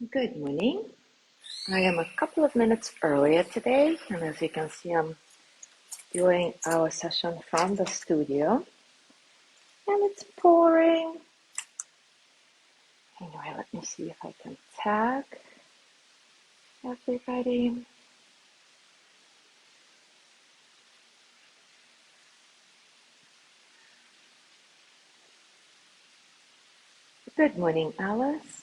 Good morning. I am a couple of minutes earlier today, and as you can see, I'm doing our session from the studio, and it's pouring. Anyway, let me see if I can tag everybody. Good morning, Alice.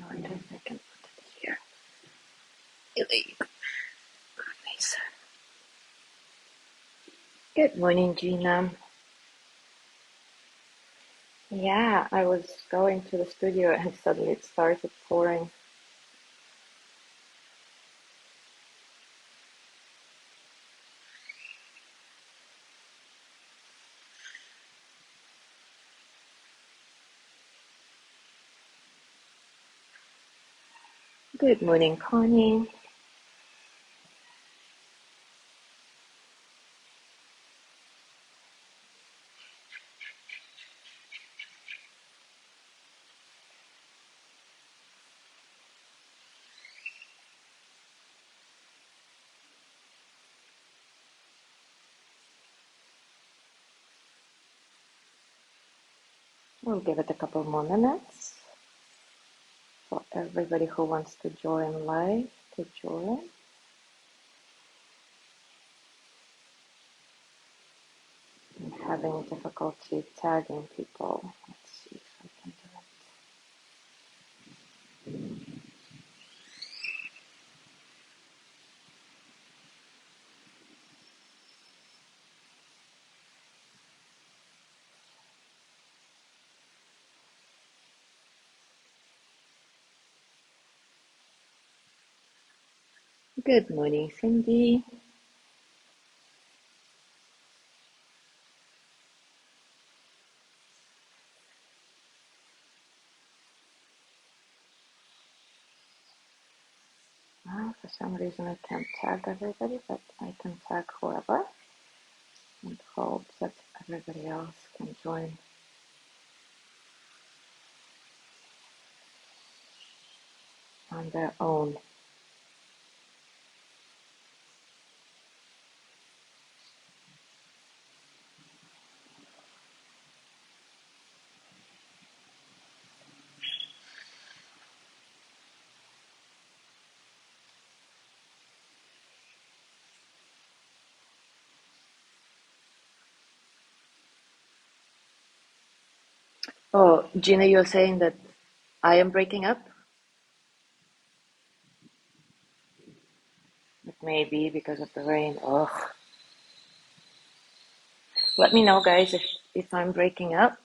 I wonder if I can put it here. There you go. Nice. Good morning, Gina. Yeah, I was going to the studio and suddenly it started pouring. Good morning, Connie. We'll give it a couple more minutes for everybody who wants to join live to join. I'm having difficulty tagging people. Let's see if I can do it. Good morning, Cindy. Well, for some reason I can't tag everybody, but I can tag whoever and hope that everybody else can join on their own. Oh, Gina, you're saying that I am breaking up? It may be because of the rain. Ugh. Let me know, guys, if I'm breaking up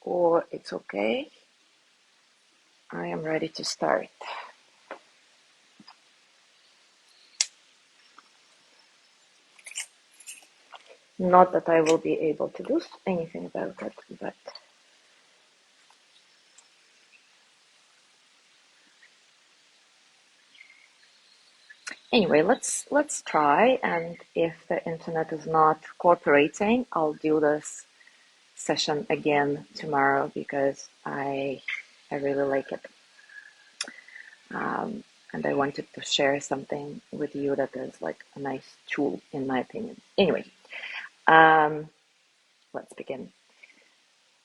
or it's okay. I am ready to start. Not that I will be able to do anything about it, but anyway, let's try. And if the internet is not cooperating, I'll do this session again tomorrow because I really like it, and I wanted to share something with you that is like a nice tool, in my opinion. Anyway, um, let's begin.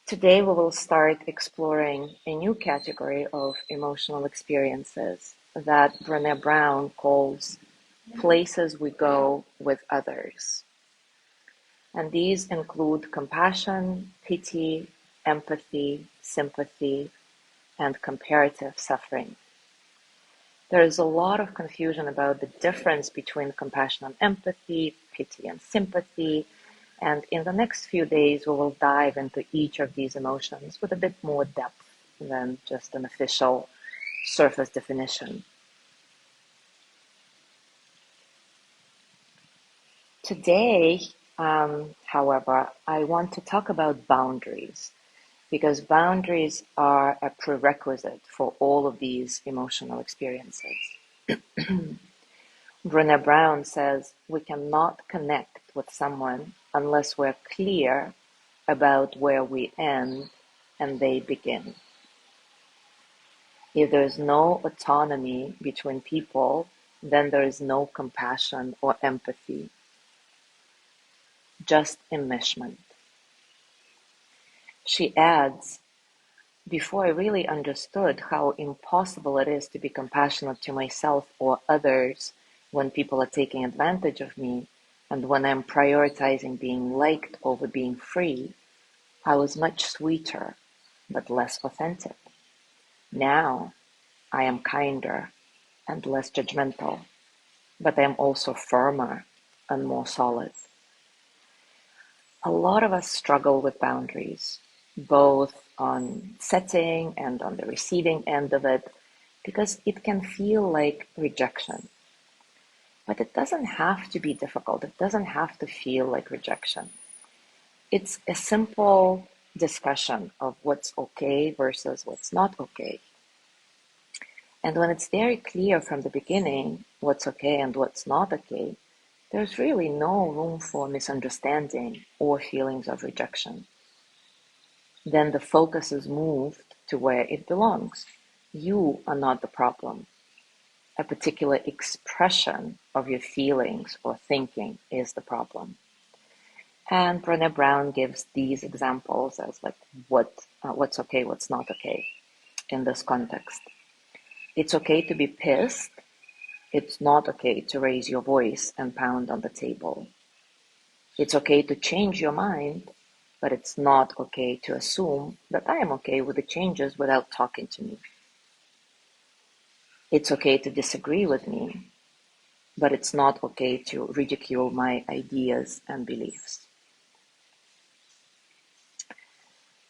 Today we will start exploring a new category of emotional experiences that Brené Brown calls places we go with others. And these include compassion, pity, empathy, sympathy, and comparative suffering. There is a lot of confusion about the difference between compassion and empathy, pity and sympathy. And in the next few days, we will dive into each of these emotions with a bit more depth than just an official surface definition. Today, however, I want to talk about boundaries because boundaries are a prerequisite for all of these emotional experiences. Brené Brown says we cannot connect with someone unless we're clear about where we end and they begin. If there is no autonomy between people, then there is no compassion or empathy, just enmeshment. She adds, before I really understood how impossible it is to be compassionate to myself or others when people are taking advantage of me, and when I'm prioritizing being liked over being free, I was much sweeter, but less authentic. Now I am kinder and less judgmental, but I am also firmer and more solid. A lot of us struggle with boundaries, both on setting and on the receiving end of it, because it can feel like rejection. But it doesn't have to be difficult. It doesn't have to feel like rejection. It's a simple discussion of what's okay versus what's not okay. And when it's very clear from the beginning what's okay and what's not okay, there's really no room for misunderstanding or feelings of rejection. Then the focus is moved to where it belongs. You are not the problem. A particular expression of your feelings or thinking is the problem. And Brené Brown gives these examples as like what's okay, what's not okay in this context. It's okay to be pissed. It's not okay to raise your voice and pound on the table. It's okay to change your mind, but it's not okay to assume that I am okay with the changes without talking to me. It's okay to disagree with me, but it's not okay to ridicule my ideas and beliefs.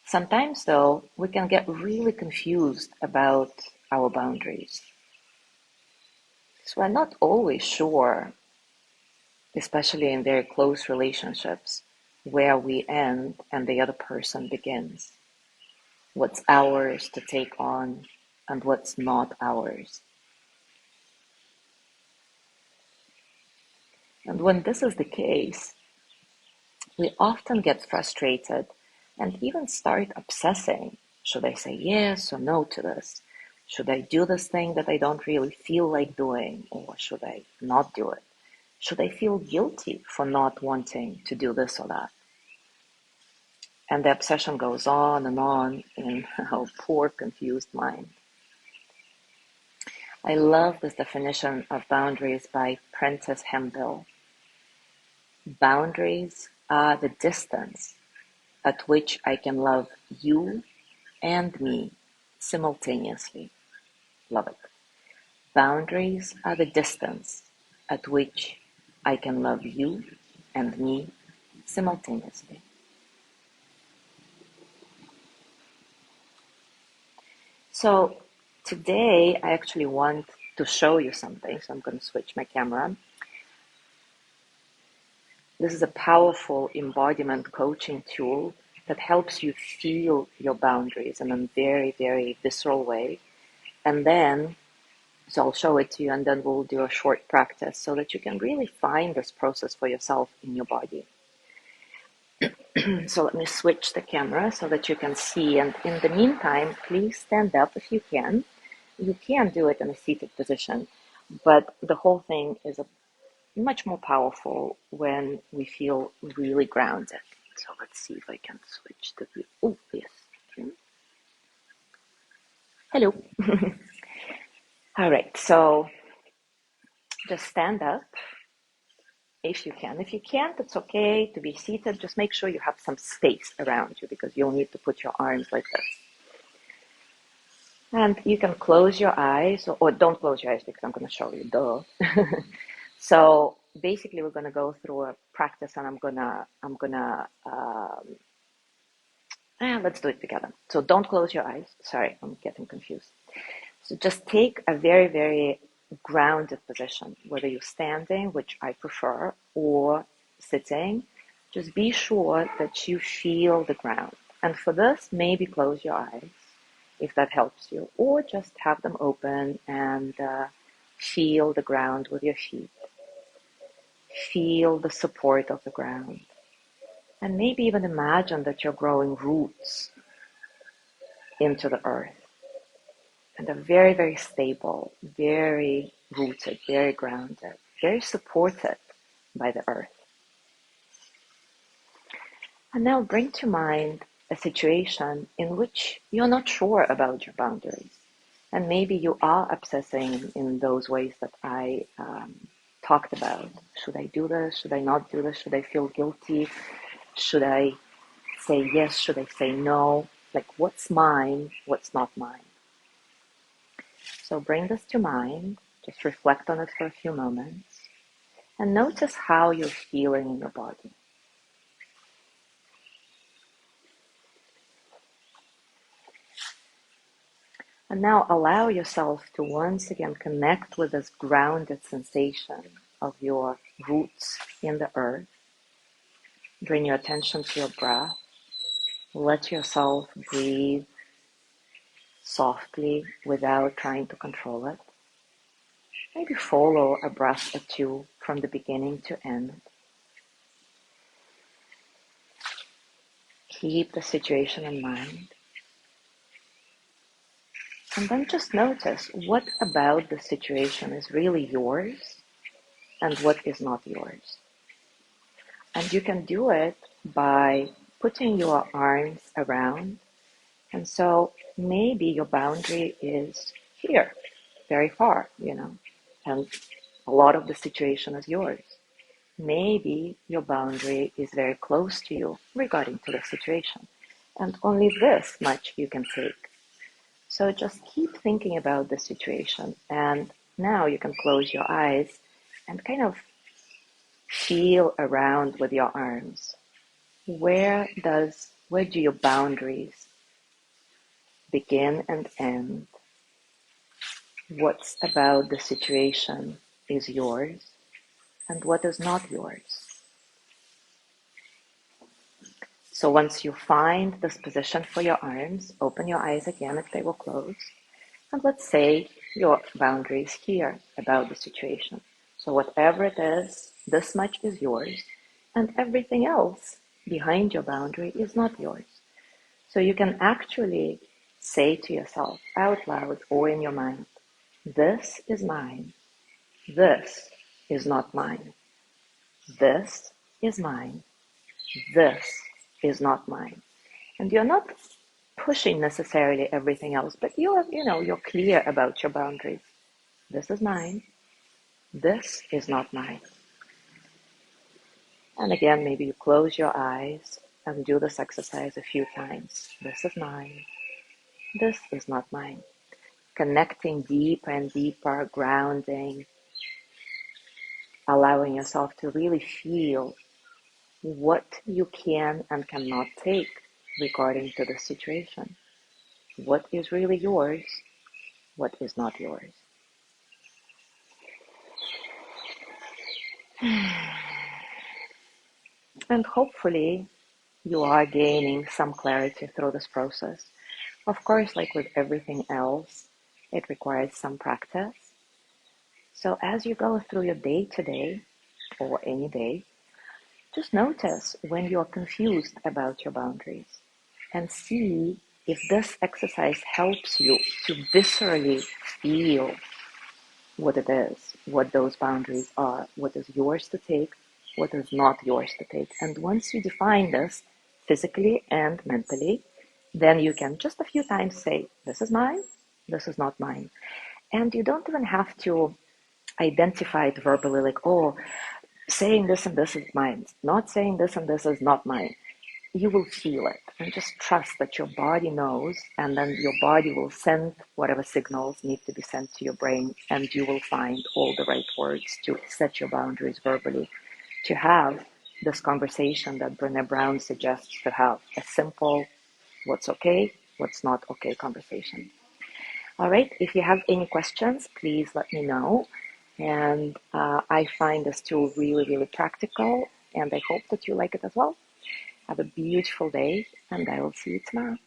Sometimes, though, we can get really confused about our boundaries. So we're not always sure, especially in very close relationships, where we end and the other person begins. What's ours to take on and what's not ours. And when this is the case, we often get frustrated and even start obsessing. Should I say yes or no to this? Should I do this thing that I don't really feel like doing, or should I not do it? Should I feel guilty for not wanting to do this or that? And the obsession goes on in our poor, confused mind. I love this definition of boundaries by Prentice Hemphill. Boundaries are the distance at which I can love you and me simultaneously. Love it. Boundaries are the distance at which I can love you and me simultaneously. So today I actually want to show you something. So I'm going to switch my camera. This is a powerful embodiment coaching tool that helps you feel your boundaries in a very, very visceral way. And then, so I'll show it to you, and then we'll do a short practice so that you can really find this process for yourself in your body. So let me switch the camera so that you can see. And in the meantime, please stand up if you can. You can do it in a seated position, but the whole thing is much more powerful when we feel really grounded. So let's see if I can switch the view. Oh, yes. Okay. Hello. All right, so just stand up if you can. If you can't, it's okay to be seated. Just make sure you have some space around you because you'll need to put your arms like this. And you can close your eyes, or don't close your eyes because I'm going to show you, duh. So basically we're going to go through a practice and let's do it together. So don't close your eyes. Sorry, I'm getting confused. So just take a very, very grounded position, whether you're standing, which I prefer, or sitting, just be sure that you feel the ground. And for this, maybe close your eyes if that helps you, or just have them open and feel the ground with your feet. Feel the support of the ground. And maybe even imagine that you're growing roots into the earth. And they're very, very stable, very rooted, very grounded, very supported by the earth. And now bring to mind a situation in which you're not sure about your boundaries. And maybe you are obsessing in those ways that I talked about. Should I do this? Should I not do this? Should I feel guilty? Should I say yes? Should I say no? Like, what's mine? What's not mine? So bring this to mind. Just reflect on it for a few moments. And notice how you're feeling in your body. And now allow yourself to once again connect with this grounded sensation of your roots in the earth. Bring your attention to your breath. Let yourself breathe softly without trying to control it. Maybe follow a breath or two from the beginning to end. Keep the situation in mind. And then just notice what about the situation is really yours and what is not yours. And you can do it by putting your arms around. And so maybe your boundary is here, very far, and a lot of the situation is yours. Maybe your boundary is very close to you regarding to the situation, and only this much you can take. So just keep thinking about the situation, and now you can close your eyes and kind of feel around with your arms. Where do your boundaries begin and end? What's about the situation is yours and what is not yours? So once you find this position for your arms, open your eyes again if they were closed. And let's say your boundary is here about the situation. So whatever it is, this much is yours, and everything else behind your boundary is not yours. So you can actually say to yourself out loud or in your mind, this is mine. This is not mine. This is mine. This is not mine. And you're not pushing necessarily everything else, but you're clear about your boundaries. This is mine. This is not mine. And again, maybe you close your eyes and do this exercise a few times. This is mine. This is not mine. Connecting deeper and deeper, grounding, allowing yourself to really feel what you can and cannot take regarding to the situation. What is really yours, what is not yours. And hopefully you are gaining some clarity through this process. Of course, like with everything else, it requires some practice. So as you go through your day today, or any day, just notice when you're confused about your boundaries and see if this exercise helps you to viscerally feel what it is, what those boundaries are, what is yours to take, what is not yours to take. And once you define this physically and mentally, then you can just a few times say, this is mine, this is not mine. And you don't even have to identify it verbally, like, oh, saying this and this is mine, not saying this and this is not mine. You will feel it and just trust that your body knows, and then your body will send whatever signals need to be sent to your brain, and you will find all the right words to set your boundaries verbally, to have this conversation that Brené Brown suggests to have, a simple what's okay, what's not okay conversation. All right, if you have any questions, please let me know. And I find this tool really, really practical, and I hope that you like it as well. Have a beautiful day, and I will see you tomorrow.